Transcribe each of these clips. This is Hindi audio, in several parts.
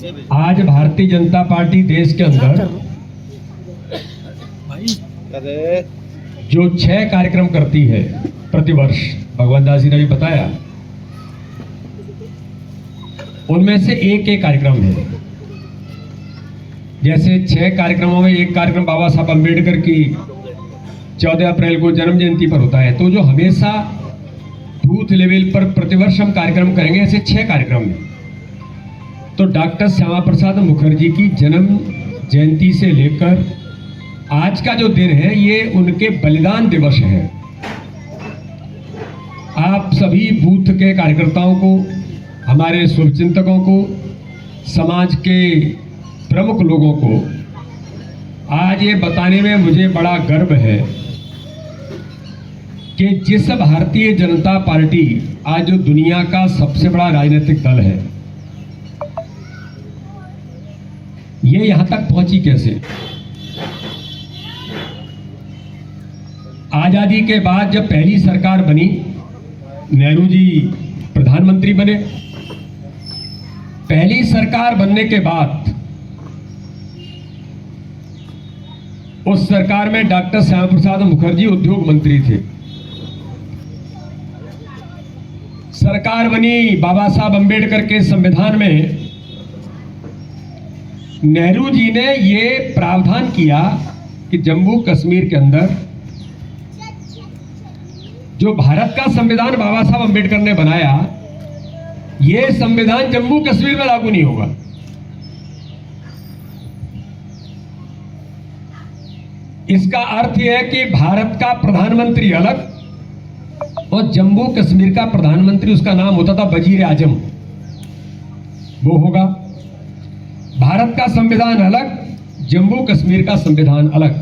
आज भारतीय जनता पार्टी देश के अंदर जो 6 कार्यक्रम करती है प्रतिवर्ष, भगवान दास जी ने भी बताया, उनमें से एक कार्यक्रम है। जैसे 6 कार्यक्रमों में एक कार्यक्रम बाबा साहब अम्बेडकर की 14 अप्रैल को जन्म जयंती पर होता है, तो जो हमेशा बूथ लेवल पर प्रतिवर्ष हम कार्यक्रम करेंगे, ऐसे 6 कार्यक्रम हैं। तो डॉक्टर श्यामा प्रसाद मुखर्जी की जन्म जयंती से लेकर आज का जो दिन है, ये उनके बलिदान दिवस है। आप सभी बूथ के कार्यकर्ताओं को, हमारे शुभचिंतकों को, समाज के प्रमुख लोगों को आज ये बताने में मुझे बड़ा गर्व है कि जिस भारतीय जनता पार्टी आज जो दुनिया का सबसे बड़ा राजनीतिक दल है, ये यहां तक पहुंची कैसे। आजादी के बाद जब पहली सरकार बनी, नेहरू जी प्रधानमंत्री बने। पहली सरकार बनने के बाद उस सरकार में डॉक्टर श्यामा प्रसाद मुखर्जी उद्योग मंत्री थे। सरकार बनी बाबा साहब अम्बेडकर के संविधान में। नेहरू जी ने ये प्रावधान किया कि जम्मू कश्मीर के अंदर जो भारत का संविधान बाबा साहब अम्बेडकर ने बनाया, ये संविधान जम्मू कश्मीर में लागू नहीं होगा। इसका अर्थ यह है कि भारत का प्रधानमंत्री अलग और जम्मू कश्मीर का प्रधानमंत्री, उसका नाम होता था वजीर आजम, वो होगा। भारत का संविधान अलग, जम्मू कश्मीर का संविधान अलग,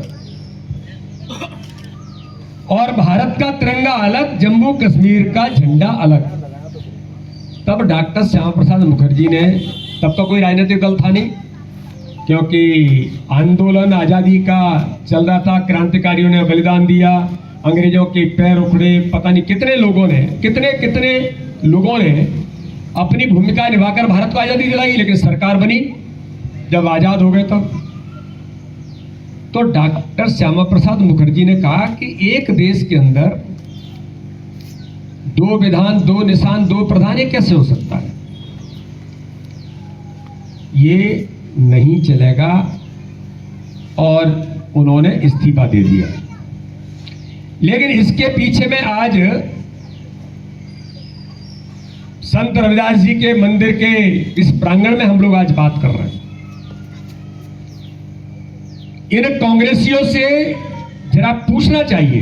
और भारत का तिरंगा अलग, जम्मू कश्मीर का झंडा अलग। तब डॉक्टर श्यामा प्रसाद मुखर्जी ने, तब तो कोई राजनीतिक दल था नहीं, क्योंकि आंदोलन आजादी का चल रहा था, क्रांतिकारियों ने बलिदान दिया, अंग्रेजों के पैर उखड़े, पता नहीं कितने लोगों ने, कितने लोगों ने अपनी भूमिका निभाकर भारत को आजादी दिलाई। लेकिन सरकार बनी जब आजाद हो गए तब तो डॉक्टर श्यामा प्रसाद मुखर्जी ने कहा कि एक देश के अंदर 2 विधान, 2 निशान, 2 प्रधान, ये कैसे हो सकता है, ये नहीं चलेगा। और उन्होंने इस्तीफा दे दिया। लेकिन इसके पीछे में आज संत रविदास जी के मंदिर के इस प्रांगण में हम लोग आज बात कर रहे हैं। इन कांग्रेसियों से जरा पूछना चाहिए,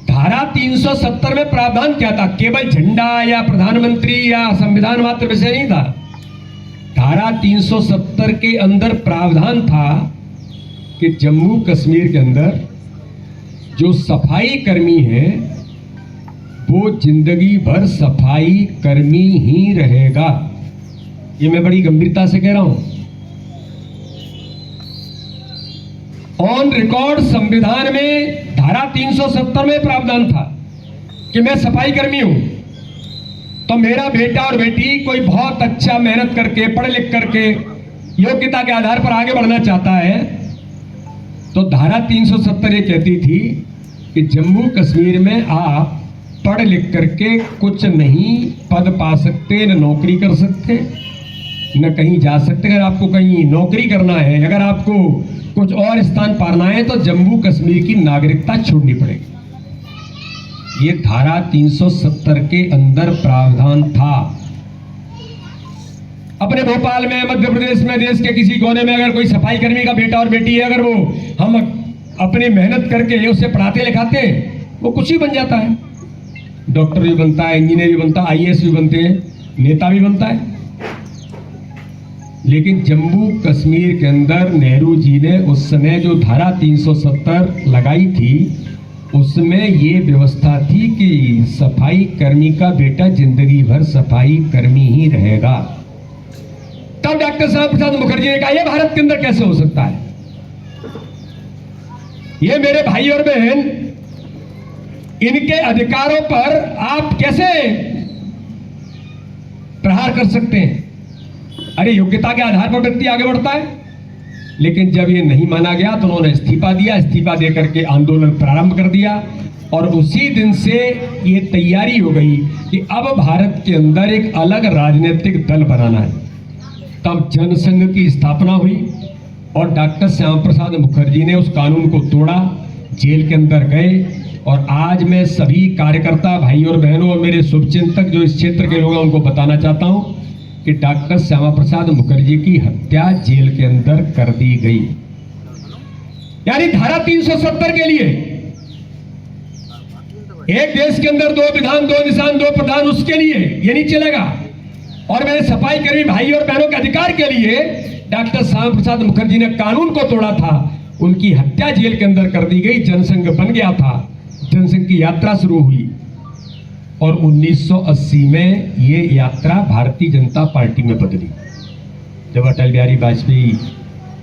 धारा 370 में प्रावधान क्या था? केवल झंडा या प्रधानमंत्री या संविधान मात्र विषय नहीं था। धारा 370 के अंदर प्रावधान था कि जम्मू कश्मीर के अंदर जो सफाई कर्मी है, वो जिंदगी भर सफाई कर्मी ही रहेगा। ये मैं बड़ी गंभीरता से कह रहा हूं। ऑन रिकॉर्ड संविधान में धारा 370 में प्रावधान था कि मैं सफाई कर्मी हूं, तो मेरा बेटा और बेटी कोई बहुत अच्छा मेहनत करके, पढ़ लिख करके, योग्यता के आधार पर आगे बढ़ना चाहता है, तो धारा 370 ये कहती थी कि जम्मू कश्मीर में आप पढ़ लिख करके कुछ नहीं पद पा सकते, न नौकरी कर सकते, न कहीं जा सकते। अगर आपको कहीं नौकरी करना है, अगर आपको कुछ और स्थान पाना है, तो जम्मू कश्मीर की नागरिकता छोड़नी पड़ेगी। ये धारा 370 के अंदर प्रावधान था। अपने भोपाल में, मध्य प्रदेश में, देश के किसी कोने में अगर कोई सफाई कर्मी का बेटा और बेटी है, अगर वो हम अपनी मेहनत करके उसे पढ़ाते लिखाते, वो कुछ ही बन जाता है। डॉक्टर भी बनता है, इंजीनियर भी बनता है, IAS भी बनते हैं, नेता भी बनता है। लेकिन जम्मू कश्मीर के अंदर नेहरू जी ने उस समय जो धारा 370 लगाई थी, उसमें ये व्यवस्था थी कि सफाई कर्मी का बेटा जिंदगी भर सफाई कर्मी ही रहेगा। तब डॉक्टर श्यामा प्रसाद मुखर्जी ने कहा, यह भारत के अंदर कैसे हो सकता है? ये मेरे भाई और बहन, इनके अधिकारों पर आप कैसे प्रहार कर सकते हैं। अरे योग्यता के आधार पर व्यक्ति आगे बढ़ता है। लेकिन जब ये नहीं माना गया तो उन्होंने इस्तीफा दिया। इस्तीफा देकर के आंदोलन प्रारंभ कर दिया और उसी दिन से ये तैयारी हो गई कि अब भारत के अंदर एक अलग राजनीतिक दल बनाना है। तब जनसंघ की स्थापना हुई और डॉक्टर श्यामा प्रसाद मुखर्जी ने उस कानून को तोड़ा, जेल के अंदर गए। और आज मैं सभी कार्यकर्ता भाई और बहनों और मेरे शुभचिंतक जो इस क्षेत्र के लोग हैं उनको बताना चाहता हूं कि डॉक्टर श्यामा प्रसाद मुखर्जी की हत्या जेल के अंदर कर दी गई। यानी धारा 370 के लिए एक देश के अंदर 2 विधान 2 निशान 2 प्रधान, उसके लिए ये नहीं चलेगा। और मेरे सफाई कर्मी भाई और बहनों के अधिकार के लिए डॉक्टर श्यामा प्रसाद मुखर्जी ने कानून को तोड़ा था, उनकी हत्या जेल के अंदर कर दी गई। जनसंघ बन गया था, जनसंघ की यात्रा शुरू हुई और 1980 में ये यात्रा भारतीय जनता पार्टी में बदली। जब अटल बिहारी वाजपेयी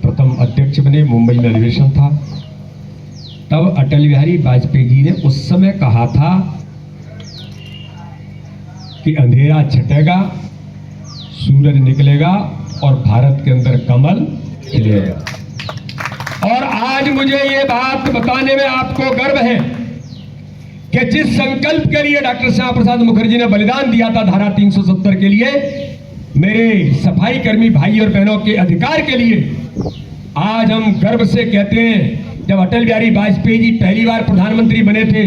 प्रथम अध्यक्ष बने, मुंबई में अधिवेशन था, तब अटल बिहारी वाजपेयी जी ने उस समय कहा था कि अंधेरा छटेगा, सूरज निकलेगा और भारत के अंदर कमल खिलेगा। और आज मुझे ये बात बताने में आपको गर्व है कि जिस संकल्प के लिए डॉक्टर श्यामा प्रसाद मुखर्जी ने बलिदान दिया था धारा 370 के लिए, मेरे सफाई कर्मी भाई और बहनों के अधिकार के लिए, आज हम गर्व से कहते हैं जब अटल बिहारी वाजपेयी जी पहली बार प्रधानमंत्री बने थे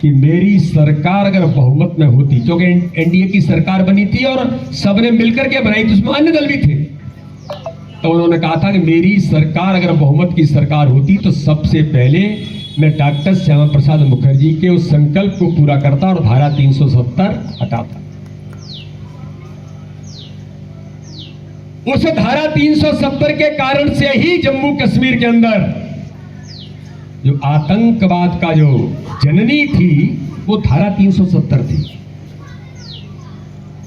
कि मेरी सरकार अगर बहुमत में होती, क्योंकि एनडीए की सरकार बनी थी और सबने मिलकर के बनाई थी, उसमें अन्य दल भी थे, तो उन्होंने कहा था कि मेरी सरकार अगर बहुमत की सरकार होती तो सबसे पहले मैं डॉक्टर श्यामा प्रसाद मुखर्जी के उस संकल्प को पूरा करता और धारा 370 हटाता। उस धारा 370 के कारण से ही जम्मू कश्मीर के अंदर जो आतंकवाद का जो जननी थी वो धारा 370 थी।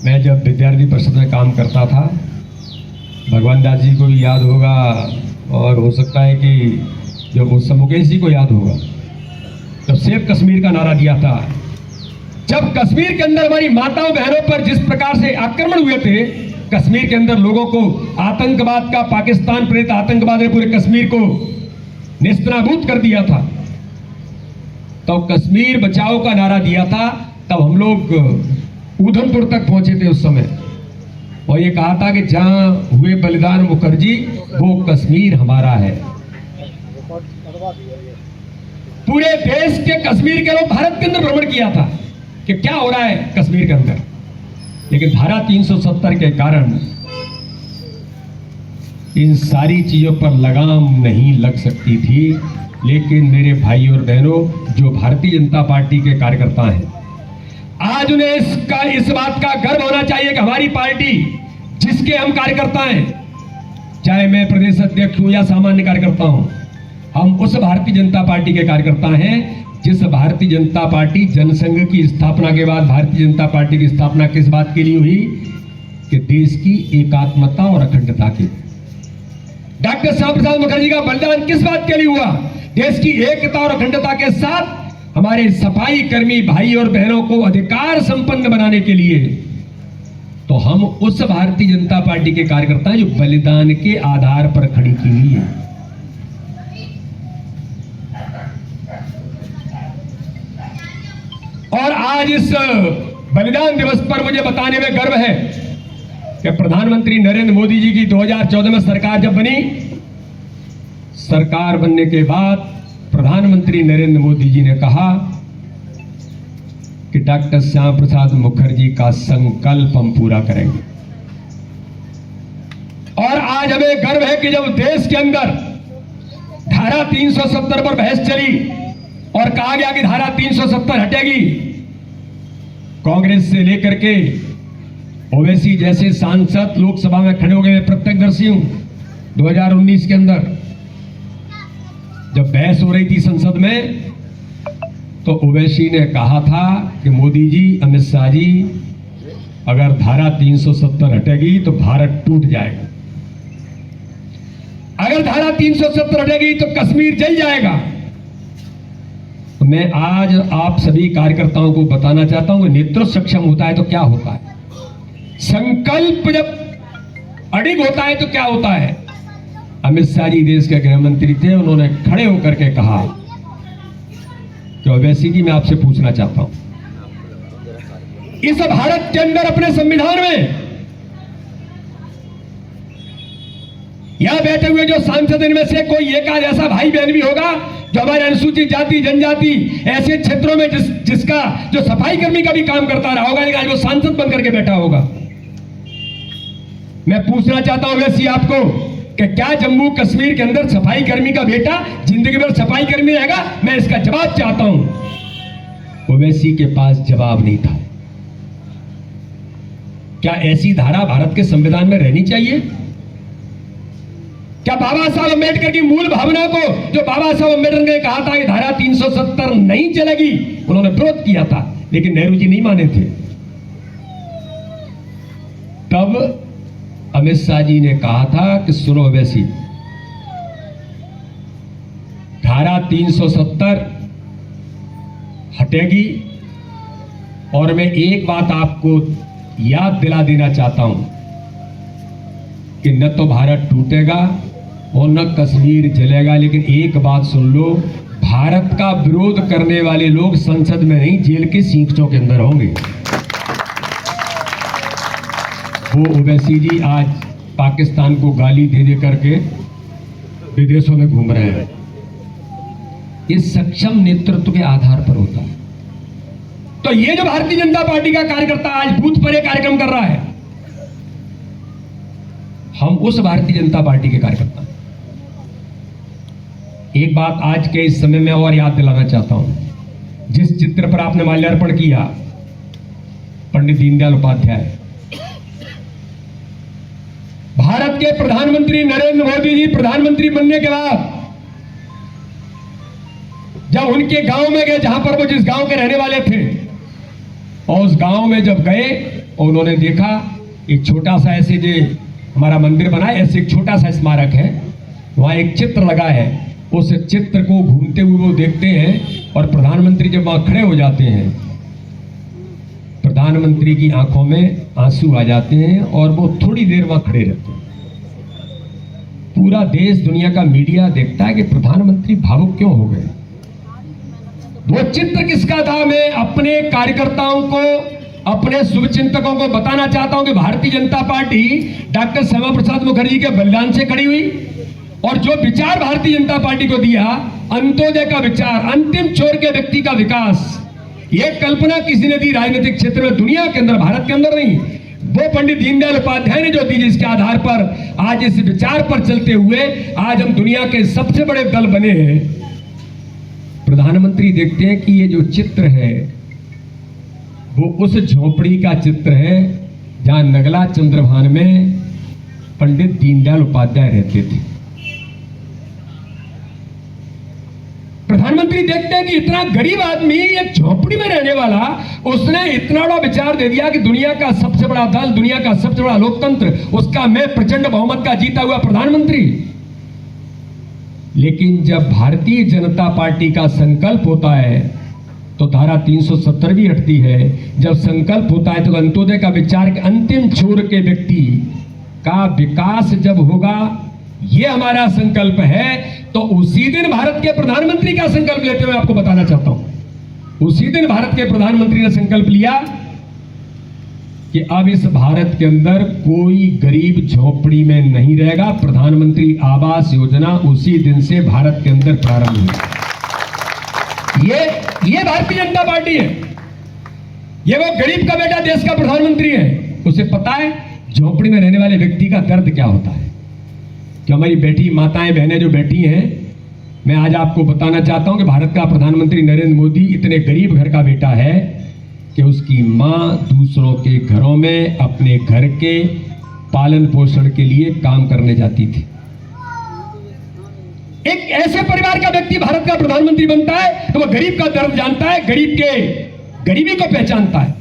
मैं जब विद्यार्थी परिषद में काम करता था, भगवान दास जी को भी याद होगा और हो सकता है कि जो उस मुकेश जी को याद होगा, जब सेफ कश्मीर का नारा दिया था, जब कश्मीर के अंदर हमारी माताओं बहनों पर जिस प्रकार से आक्रमण हुए थे, कश्मीर के अंदर लोगों को आतंकवाद का, पाकिस्तान प्रेरित आतंकवाद ने पूरे कश्मीर को नेस्तनाबूद कर दिया था, तो कश्मीर बचाओ का नारा दिया था। तब हम लोग उधमपुर तक पहुंचे थे उस समय और ये कहा था कि जहां हुए बलिदान मुखर्जी वो कश्मीर हमारा है। पूरे देश के कश्मीर के लोग भारत के अंदर भ्रमण किया था कि क्या हो रहा है कश्मीर के अंदर, लेकिन धारा 370 के कारण इन सारी चीजों पर लगाम नहीं लग सकती थी। लेकिन मेरे भाई और बहनों जो भारतीय जनता पार्टी के कार्यकर्ता हैं, आज उन्हें इस बात का गर्व होना चाहिए कि हमारी पार्टी जिसके हम कार्यकर्ता हैं, चाहे मैं प्रदेश अध्यक्ष हूं या सामान्य कार्यकर्ता हूं, हम उस भारतीय जनता पार्टी के कार्यकर्ता हैं जिस भारतीय जनता पार्टी जनसंघ की स्थापना के बाद भारतीय जनता पार्टी की स्थापना किस बात के लिए हुई कि देश की एकात्मता और अखंडता के। डॉक्टर श्यामा प्रसाद मुखर्जी का बलिदान किस बात के लिए हुआ? देश की एकता और अखंडता के साथ हमारे सफाई कर्मी भाई और बहनों को अधिकार संपन्न बनाने के लिए। तो हम उस भारतीय जनता पार्टी के कार्यकर्ता हैं जो बलिदान के आधार पर खड़ी की हुई है। और आज इस बलिदान दिवस पर मुझे बताने में गर्व है कि प्रधानमंत्री नरेंद्र मोदी जी की 2014 में सरकार जब बनी, सरकार बनने के बाद प्रधानमंत्री नरेंद्र मोदी जी ने कहा कि डॉक्टर श्यामा प्रसाद मुखर्जी का संकल्प हम पूरा करेंगे। और आज हमें गर्व है कि जब देश के अंदर धारा 370 पर बहस चली और कहा गया कि धारा 370 हटेगी, कांग्रेस से लेकर के ओवैसी जैसे सांसद लोकसभा में खड़े हो गए। मैं प्रत्यक्षदर्शी हूं। 2019 के अंदर जब बहस हो रही थी संसद में, तो ओवैसी ने कहा था कि मोदी जी, अमित शाह जी, अगर धारा 370 हटेगी तो भारत टूट जाएगा, अगर धारा 370 हटेगी तो कश्मीर जल जाएगा। तो मैं आज आप सभी कार्यकर्ताओं को बताना चाहता हूं कि नेतृत्व सक्षम होता है तो क्या होता है, संकल्प जब अडिग होता है तो क्या होता है। अमित शाह जी देश के गृह मंत्री थे, उन्होंने खड़े होकर के कहा कि ओवैसी जी मैं आपसे पूछना चाहता हूं, इस भारत के अंदर अपने संविधान में यहां बैठे हुए जो सांसद इनमें से कोई एक आध ऐसा भाई बहन भी होगा जो हमारे अनुसूचित जाति जनजाति ऐसे क्षेत्रों में जिसका जो सफाई कर्मी का भी काम करता रहा होगा, लेकिन आज वो सांसद बनकर के बैठा होगा। मैं पूछना चाहता हूं वैसे आपको कि क्या जम्मू कश्मीर के अंदर सफाई कर्मी का बेटा जिंदगी भर सफाई कर्मी रहेगा? मैं इसका जवाब चाहता हूं। ओवैसी के पास जवाब नहीं था। क्या ऐसी धारा भारत के संविधान में रहनी चाहिए? क्या बाबा साहब अम्बेडकर की मूल भावना को, जो बाबा साहब अम्बेडकर ने कहा था कि धारा 370 नहीं चलेगी, उन्होंने विरोध किया था, लेकिन नेहरू जी नहीं माने थे। तब अमित शाह जी ने कहा था कि सुनो ओवैसी, धारा 370 हटेगी और मैं एक बात आपको याद दिला देना चाहता हूं कि न तो भारत टूटेगा और न कश्मीर जलेगा, लेकिन एक बात सुन लो, भारत का विरोध करने वाले लोग संसद में नहीं जेल के सींचों के अंदर होंगे। वो ओवैसी जी आज पाकिस्तान को गाली दे दे करके विदेशों में घूम रहे हैं। ये सक्षम नेतृत्व के आधार पर होता है। तो ये जो भारतीय जनता पार्टी का कार्यकर्ता आज बूथ पर एक कार्यक्रम कर रहा है, हम उस भारतीय जनता पार्टी के कार्यकर्ता। एक बात आज के इस समय में और याद दिलाना चाहता हूं, जिस चित्र पर आपने माल्यार्पण किया, पंडित दीनदयाल उपाध्याय, भारत के प्रधानमंत्री नरेंद्र मोदी जी प्रधानमंत्री बनने के बाद जब उनके गांव में गए, जहां पर वो जिस गांव के रहने वाले थे, और उस गांव में जब गए और उन्होंने देखा एक छोटा सा ऐसे जो हमारा मंदिर बना है, ऐसे एक छोटा सा स्मारक है, वहां एक चित्र लगा है। उस चित्र को घूमते हुए वो देखते हैं और प्रधानमंत्री जब वहां खड़े हो जाते हैं, प्रधानमंत्री की आंखों में आंसू आ जाते हैं और वो थोड़ी देर वहां खड़े रहते हैं। पूरा देश, दुनिया का मीडिया देखता है कि प्रधानमंत्री भावुक क्यों हो गए। वो चित्र किसका था? मैं अपने कार्यकर्ताओं को, अपने शुभचिंतकों को बताना चाहता हूं कि भारतीय जनता पार्टी डॉक्टर श्यामा प्रसाद मुखर्जी के बलिदान से खड़ी हुई, और जो विचार भारतीय जनता पार्टी को दिया, अंत्योदय का विचार, अंतिम छोर के व्यक्ति का विकास, ये कल्पना किसी ने दी राजनीतिक क्षेत्र में, दुनिया के अंदर, भारत के अंदर नहीं, वो पंडित दीनदयाल उपाध्याय ने जो दी, जिसके आधार पर आज इस विचार पर चलते हुए आज हम दुनिया के सबसे बड़े दल बने हैं। प्रधानमंत्री देखते हैं कि ये जो चित्र है वो उस झोपड़ी का चित्र है जहां नगला चंद्रभान में पंडित दीनदयाल उपाध्याय रहते थे। प्रधानमंत्री देखते हैं कि इतना गरीब आदमी, एक झोपड़ी में रहने वाला, उसने इतना बड़ा विचार दे दिया कि दुनिया का सबसे बड़ा दल, दुनिया का सबसे बड़ा लोकतंत्र, उसका मैं प्रचंड बहुमत का जीता हुआ प्रधानमंत्री। लेकिन जब भारतीय जनता पार्टी का संकल्प होता है तो धारा 370 भी हटती है। जब संकल्प होता है तो अंत्योदय का विचार के अंतिम छोर के व्यक्ति का विकास जब होगा, ये हमारा संकल्प है। तो उसी दिन भारत के प्रधानमंत्री का संकल्प लेते हुए आपको बताना चाहता हूं, उसी दिन भारत के प्रधानमंत्री ने संकल्प लिया कि अब इस भारत के अंदर कोई गरीब झोपड़ी में नहीं रहेगा। प्रधानमंत्री आवास योजना उसी दिन से भारत के अंदर प्रारंभ हुई। ये भारतीय जनता पार्टी है, ये वो गरीब का बेटा देश का प्रधानमंत्री है। उसे पता है झोपड़ी में रहने वाले व्यक्ति का दर्द क्या होता है। कि हमारी बेटी माताएं बहनें जो बैठी हैं, मैं आज आपको बताना चाहता हूं कि भारत का प्रधानमंत्री नरेंद्र मोदी इतने गरीब घर का बेटा है कि उसकी मां दूसरों के घरों में अपने घर के पालन पोषण के लिए काम करने जाती थी। एक ऐसे परिवार का व्यक्ति भारत का प्रधानमंत्री बनता है तो वह गरीब का दर्द जानता है, गरीब के गरीबी को पहचानता है।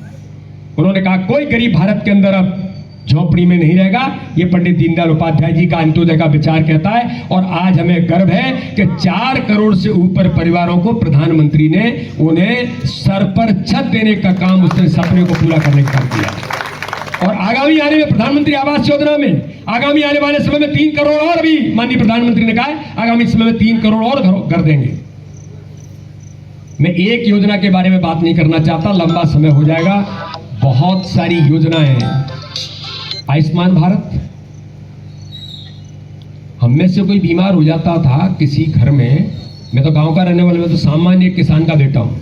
उन्होंने कहा कोई गरीब भारत के अंदर अब झोपड़ी में नहीं रहेगा। ये पंडित दीनदयाल उपाध्याय जी का अंत्योदय का विचार कहता है। और आज हमें गर्व है कि 4 करोड़ से ऊपर परिवारों को प्रधानमंत्री ने उन्हें सर पर छत देने का काम, उसने सपने को पूरा करने का काम किया। और आगामी आने में प्रधानमंत्री आवास योजना में आगामी आने वाले समय में 3 करोड़ और भी माननीय प्रधानमंत्री ने कहा है आगामी समय में 3 करोड़ और घर देंगे। मैं एक योजना के बारे में बात नहीं करना चाहता, लंबा समय हो जाएगा। बहुत सारी योजनाएं हैं। आयुष्मान भारत, हम में से कोई बीमार हो जाता था किसी घर में, मैं तो गांव का रहने वाला, मैं तो सामान्य किसान का बेटा हूं,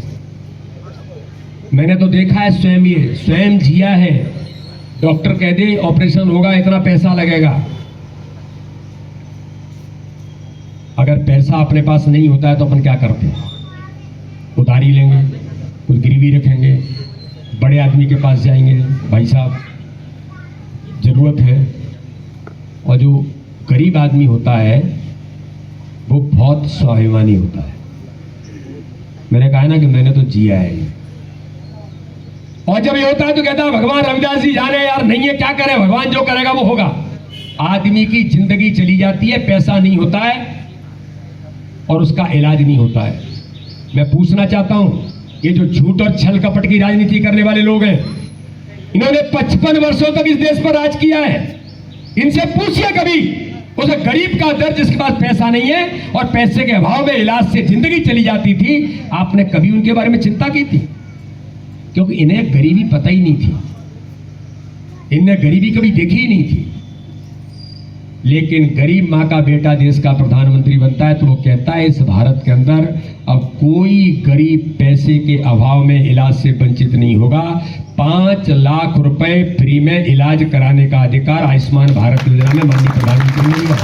मैंने तो देखा है स्वयं, ये स्वयं जिया है। डॉक्टर कह दे ऑपरेशन होगा, इतना पैसा लगेगा। अगर पैसा अपने पास नहीं होता है तो अपन क्या करते हैं? उधारी लेंगे, कुछ गिरवी रखेंगे, बड़े आदमी के पास जाएंगे, भाई साहब जरूरत है। और जो गरीब आदमी होता है वो बहुत स्वाभिमानी होता है। मैंने कहा ना कि मैंने तो जिया है। और जब ये होता है तो कहता है भगवान रविदास जी जाने यार, नहीं है क्या करे, भगवान जो करेगा वो होगा। आदमी की जिंदगी चली जाती है, पैसा नहीं होता है और उसका इलाज नहीं होता है। मैं पूछना चाहता हूं, ये जो झूठ और छल कपट की राजनीति करने वाले लोग हैं, इन्होंने 55 वर्षों तक इस देश पर राज किया है। इनसे पूछिए कभी उस गरीब का दर्द जिसके पास पैसा नहीं है और पैसे के अभाव में इलाज से जिंदगी चली जाती थी, आपने कभी उनके बारे में चिंता की थी? क्योंकि इन्हें गरीबी पता ही नहीं थी, इन्हें गरीबी कभी देखी ही नहीं थी। लेकिन गरीब माँ का बेटा देश का प्रधानमंत्री बनता है तो वो कहता है इस भारत के अंदर अब कोई गरीब पैसे के अभाव में इलाज से वंचित नहीं होगा। 5 लाख रुपए फ्री में इलाज कराने का अधिकार आयुष्मान भारत योजना में माननीय प्रधानमंत्री ने दिया।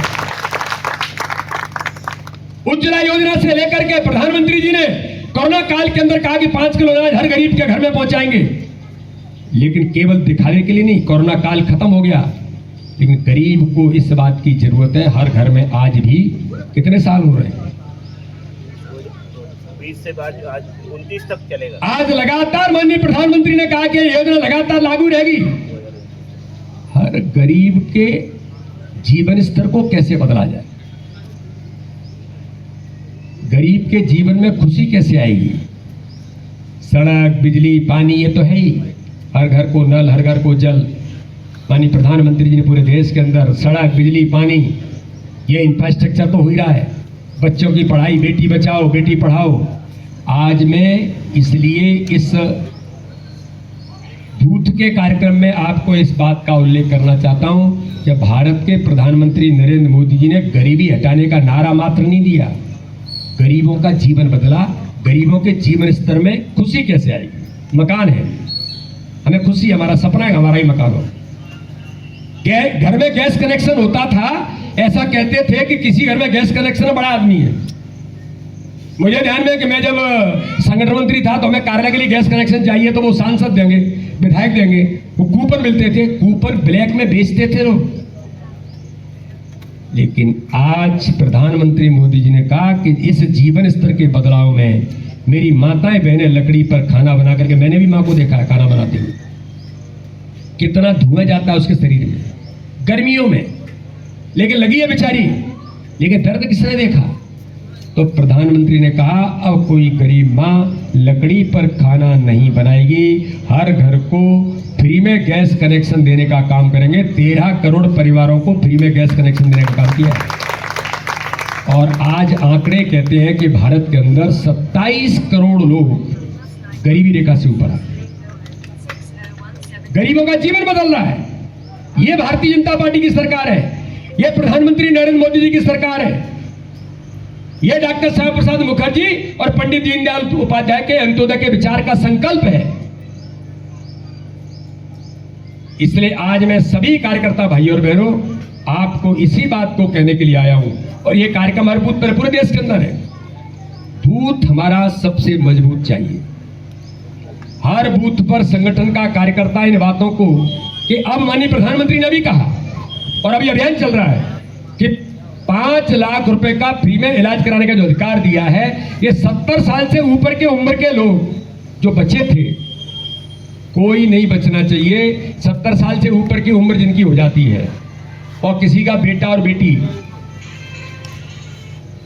उज्ज्वला योजना से लेकर के प्रधानमंत्री जी ने कोरोना काल के अंदर कहा कि 5 किलो अनाज हर गरीब के घर में पहुंचाएंगे, लेकिन केवल दिखाने के लिए नहीं। कोरोना काल खत्म हो गया, लेकिन गरीब को इस बात की जरूरत है हर घर में। आज भी कितने साल हो रहे हैं? 20 से बाद आज 29 तक चलेगा। आज लगातार माननीय प्रधानमंत्री ने कहा कि योजना लगातार लागू रहेगी। हर गरीब के जीवन स्तर को कैसे बदला जाए, गरीब के जीवन में खुशी कैसे आएगी? सड़क, बिजली, पानी, ये तो है ही। हर घर को नल, हर घर को जल। माननीय प्रधानमंत्री जी ने पूरे देश के अंदर सड़क, बिजली, पानी, ये इंफ्रास्ट्रक्चर तो हो ही रहा है। बच्चों की पढ़ाई, बेटी बचाओ बेटी पढ़ाओ। आज मैं इसलिए इस बूथ के कार्यक्रम में आपको इस बात का उल्लेख करना चाहता हूं कि भारत के प्रधानमंत्री नरेंद्र मोदी जी ने गरीबी हटाने का नारा मात्र नहीं दिया, गरीबों का जीवन बदला। गरीबों के जीवन स्तर में खुशी कैसे आएगी? मकान है, हमें खुशी, हमारा सपना है हमारा ही मकान हो। घर में गैस कनेक्शन होता था, ऐसा कहते थे कि किसी घर में गैस कनेक्शन बड़ा आदमी है। मुझे ध्यान में कि मैं जब संगठन मंत्री था तो हमें कार्यालय के लिए गैस कनेक्शन चाहिए तो वो सांसद देंगे, विधायक देंगे, वो कूपन मिलते थे, कूपन ब्लैक में बेचते थे लोग। लेकिन आज प्रधानमंत्री मोदी जी ने कहा कि इस जीवन स्तर के बदलाव में मेरी माताएं बहनें लकड़ी पर खाना बना करके, मैंने भी माँ को देखा है खाना बनाते हुए, कितना धुआं जाता है उसके शरीर में गर्मियों में, लेकिन लगी है बेचारी, लेकिन दर्द किसने देखा? तो प्रधानमंत्री ने कहा अब कोई गरीब माँ लकड़ी पर खाना नहीं बनाएगी, हर घर को फ्री में गैस कनेक्शन देने का काम करेंगे। 13 करोड़ परिवारों को फ्री में गैस कनेक्शन देने का काम किया। और आज आंकड़े कहते हैं कि भारत के अंदर 27 करोड़ लोग गरीबी रेखा से ऊपर आ, गरीबों का जीवन बदल रहा है। ये भारतीय जनता पार्टी की सरकार है, ये प्रधानमंत्री नरेंद्र मोदी जी की सरकार है, ये डॉक्टर श्यामा प्रसाद मुखर्जी और पंडित दीनदयाल उपाध्याय के अंत्योदय के विचार का संकल्प है। इसलिए आज मैं सभी कार्यकर्ता भाइयों और बहनों आपको इसी बात को कहने के लिए आया हूं। और ये कार्यक्रम हर बूथ पर पूरे देश के अंदर है। बूथ हमारा सबसे मजबूत चाहिए। हर बूथ पर संगठन का कार्यकर्ता इन बातों को, कि अब माननीय प्रधानमंत्री ने भी कहा और अभी अभियान चल रहा है कि 5 लाख रुपए का फ्री में इलाज कराने का जो अधिकार दिया है, ये 70 साल से ऊपर के उम्र के लोग जो बच्चे थे, कोई नहीं बचना चाहिए। 70 साल से ऊपर की उम्र जिनकी हो जाती है और किसी का बेटा और बेटी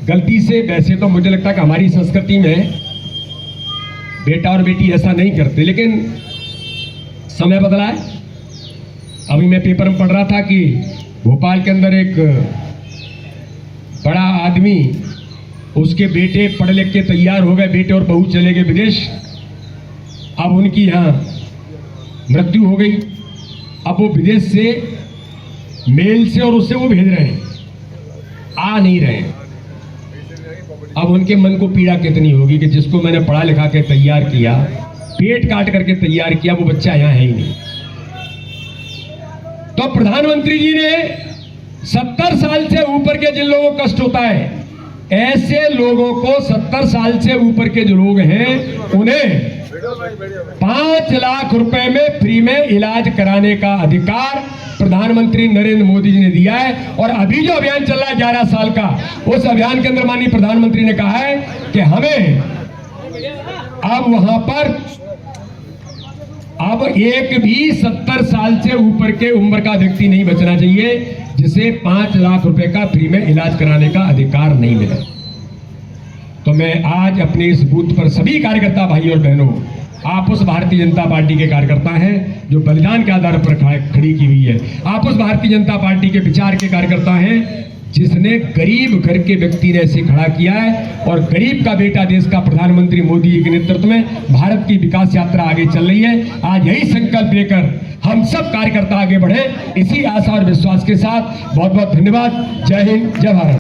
गलती से, वैसे तो मुझे लगता है कि हमारी संस्कृति में बेटा और बेटी ऐसा नहीं करते, लेकिन समय बदला है। अभी मैं पेपर में पढ़ रहा था कि भोपाल के अंदर एक बड़ा आदमी, उसके बेटे पढ़ लिख के तैयार हो गए, बेटे और बहू चले गए विदेश। अब उनकी यहाँ मृत्यु हो गई। अब वो विदेश से मेल से और उससे वो भेज रहे हैं, आ नहीं रहे हैं। अब उनके मन को पीड़ा कितनी होगी कि जिसको मैंने पढ़ा लिखा के तैयार किया, पेट काट करके तैयार किया, वो बच्चा यहाँ है ही नहीं। तो प्रधानमंत्री जी ने 70 साल से ऊपर के जिन लोगों को कष्ट होता है, ऐसे लोगों को 70 साल से ऊपर के जो लोग हैं उन्हें 5 लाख रुपए में फ्री में इलाज कराने का अधिकार प्रधानमंत्री नरेंद्र मोदी जी ने दिया है। और अभी जो अभियान चल रहा है 11 साल का, उस अभियान के अंदर माननीय प्रधानमंत्री ने कहा है कि हमें अब वहां पर अब एक भी 70 साल से ऊपर के उम्र का व्यक्ति नहीं बचना चाहिए जिसे 5 लाख रुपए का फ्री में इलाज कराने का अधिकार नहीं मिले। तो मैं आज अपने इस बूथ पर सभी कार्यकर्ता भाई और बहनों, आप उस भारतीय जनता पार्टी के कार्यकर्ता हैं जो बलिदान के आधार पर खड़ी की हुई है, आप उस भारतीय जनता पार्टी के विचार के कार्यकर्ता हैं जिसने गरीब घर के व्यक्ति ने ऐसे खड़ा किया है। और गरीब का बेटा देश का प्रधानमंत्री मोदी जी के नेतृत्व में भारत की विकास यात्रा आगे चल रही है। आज यही संकल्प लेकर हम सब कार्यकर्ता आगे बढ़े, इसी आशा और विश्वास के साथ बहुत बहुत धन्यवाद। जय हिंद, जय भारत।